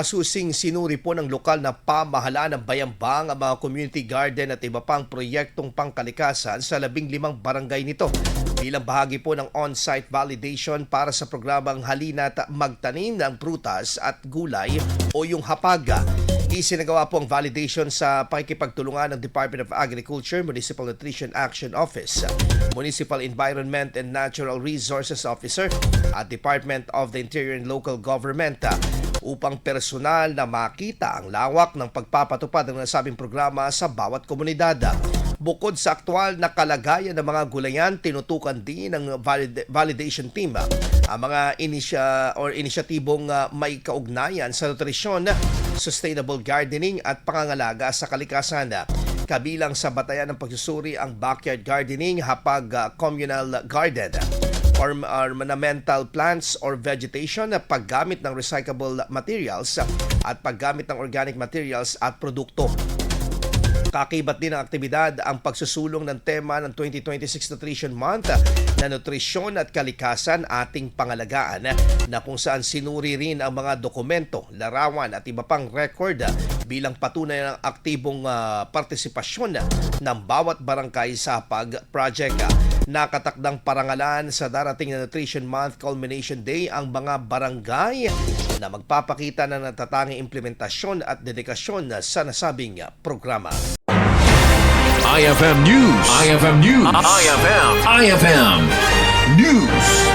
Asusing sinuri po ng lokal na pamahalaan ng Bayambang ang mga community garden at iba pang proyektong pangkalikasan sa 15 barangay nito bilang bahagi po ng on-site validation para sa programang Halina't Magtanim ng Prutas at Gulay o yung HAPAGA. Isinagawa po ang validation sa pakikipagtulungan ng Department of Agriculture, Municipal Nutrition Action Office, Municipal Environment and Natural Resources Officer at Department of the Interior and Local Government upang personal na makita ang lawak ng pagpapatupad ng nasabing programa sa bawat komunidad. Bukod sa aktual na kalagayan ng mga gulayan, tinutukan din ng validation team ang mga inisyatibong may kaugnayan sa nutrisyon, sustainable gardening at pangangalaga sa kalikasan. Kabilang sa batayan ng pagsusuri ang backyard gardening, hapag communal garden, ornamental plants or vegetation, paggamit ng recyclable materials at paggamit ng organic materials at produkto. Kakibat din ng aktibidad ang pagsusulong ng tema ng 2026 Nutrition Month na nutrisyon at kalikasan ating pangalagaan, na kung saan sinuri rin ang mga dokumento, larawan at iba pang record bilang patunay ng aktibong partisipasyon ng bawat barangay sa pag-project. Nakatakdang parangalan sa darating na Nutrition Month Culmination Day ang mga barangay na magpapakita ng natatanging implementasyon at dedikasyon sa nasabing programa. IFM News. IFM News. IFM News.